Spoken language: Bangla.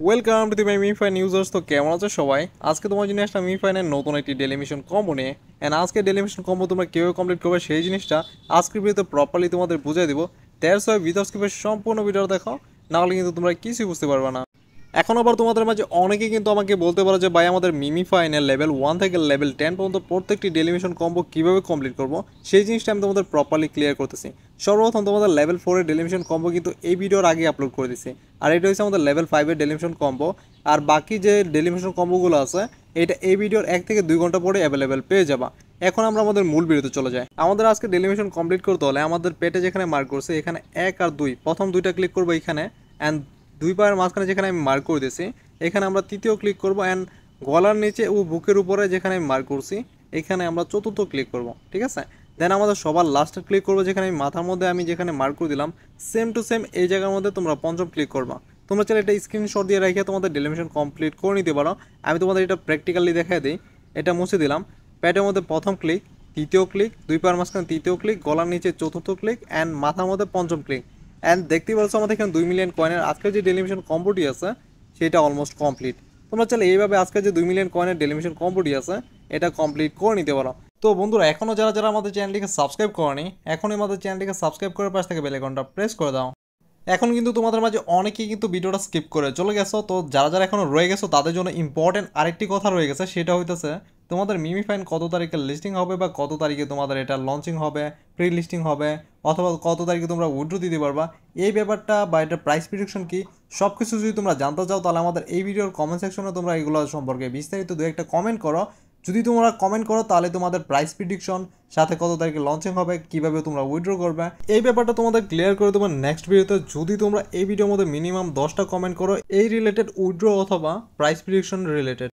ওয়েলকাম টু দি মাই মিফাইন ইউজার্স। তো কেমন আছো সবাই? আজকে তোমার জন্য একটা মিফাইনের নতুন একটি ডেলি মিশন কম্বো নিয়ে অ্যান্ড আজকে ডেলি মিশন কম্বো তোমরা কীভাবে কমপ্লিট করবে সেই জিনিসটা আজকের ভিডিওতে প্রপারলি তোমাদের বুঝিয়ে দিব। দ্যাটস ওয়াই ভিডিও স্কিপের সম্পূর্ণ ভিডিও দেখো, নাহলে কিন্তু তোমরা কিছুই বুঝতে পারবে না। এখন আবার তোমাদের মাঝে অনেকেই কিন্তু আমাকে বলতে পারো যে ভাই আমাদের মিমিফাইনের লেভেল 1 থেকে লেভেল 10 পর্যন্ত প্রত্যেকটি ডেলিমিশন কম্বো কীভাবে কমপ্লিট করব সেই জিনিসটা আমি তোমাদের প্রপারলি ক্লিয়ার করতেছি। সর্বপ্রথম তোমাদের লেভেল 4 এর ডেলিমিশন কম্বো কিন্তু এই ভিডিওর আগে আপলোড করে দিছি, আর এটা হচ্ছে আমাদের লেভেল 5 এর ডেলিমিশন কম্বো। আর বাকি যে ডেলিমিশন কম্বোগুলো আছে এটা এই ভিডিওর 1 থেকে 2 ঘন্টা পরে অ্যাভেলেবেল পেয়ে যাবা। এখন আমরা আমাদের মূল ভিডিওতে চলে যাই। আমাদের আজকে ডেলিমিশন কমপ্লিট করতে হলে আমাদের পেটে যেখানে মার্ক করছে এখানে 1 আর 2 প্রথম দুইটা ক্লিক করবো এখানে, অ্যান্ড দুই পায়ের মাঝখানে যেখানে আমি মার্ক করে দিয়েছি এখানে আমরা তৃতীয় ক্লিক করব, অ্যান্ড গলার নিচে ও বুকের উপরে যেখানে আমি মার্ক করছি এখানে আমরা চতুর্থ ক্লিক করব। ঠিক আছে, দেন আমাদের সবার লাস্টে ক্লিক করবো যেখানে আমি মাথার মধ্যে আমি যেখানে মার্ক করে দিলাম সেম টু সেম এই জায়গার মধ্যে তোমরা পঞ্চম ক্লিক করবা। তোমরা চাইলে এটা স্ক্রিনশট দিয়ে রেখে তোমাদের ডেলিমিশন কমপ্লিট করে নিতে পারো। আমি তোমাদের এটা প্র্যাকটিক্যালি দেখাই দিই। এটা মুছে দিলাম, প্যাটের মধ্যে প্রথম ক্লিক, তৃতীয় ক্লিক, দুই পায়ের মাঝখানে তৃতীয় ক্লিক, গলার নিচে চতুর্থ ক্লিক, অ্যান্ড মাথার মধ্যে পঞ্চম ক্লিক। অ্যান্ড দেখতেই পাচ্ছ আমাদের এখানে 2 মিলিয়ন কয়েনের আজকের যে ডেলিমিশন কম্বোটি আছে সেটা অলমোস্ট কমপ্লিট। তোমরা চাইলে এইভাবে আজকের যে 2 মিলিয়ন কয়েনের ডেলিমিশন কম্বোটি আছে এটা কমপ্লিট করে নিতে পারো। তো বন্ধুরা, এখনও যারা যারা আমাদের চ্যানেলটিকে সাবস্ক্রাইব করনি এখনই আমাদের চ্যানেলটিকে সাবস্ক্রাইব করে পাশ থেকে বেল আইকনটা প্রেস করে দাও। এখন কিন্তু তোমাদের মাঝে অনেকেই কিন্তু ভিডিওটা স্কিপ করে চলে গেছো, তো যারা যারা এখনো রয়ে গেছো তাদের জন্য ইম্পর্টেন্ট আরেকটি কথা রয়ে গেছে, সেটা হইতেছে তোমাদের মিমিফাইন কত তারিখে লিস্টিং হবে বা কত তারিখে তোমাদের এটা লঞ্চিং হবে, প্রি লিস্টিং হবে, অথবা কত তারিখে তোমরা উইথড্র দিতে পারবা। এই ব্যাপারটা বা এটা প্রাইস প্রেডিকশন কি সব কিছু যদি তোমরা জানতে চাও তাহলে আমাদের এই ভিডিওর কমেন্ট সেকশনে তোমরা এগুলো সম্পর্কে বিস্তারিত দু একটা কমেন্ট করো। যদি তোমরা কমেন্ট করো তাহলে তোমাদের প্রাইস প্রেডিকশন সাথে কত তারিখে লঞ্চিং হবে, কিভাবে তোমরা উইথড্র করবে এই ব্যাপারটা তোমাদের ক্লিয়ার করে দেবো নেক্সট ভিডিওতে। যদি তোমরা এই ভিডিওর মধ্যে মিনিমাম 10টা কমেন্ট করো এই রিলেটেড উইথড্র অথবা প্রাইস প্রেডিকশন রিলেটেড।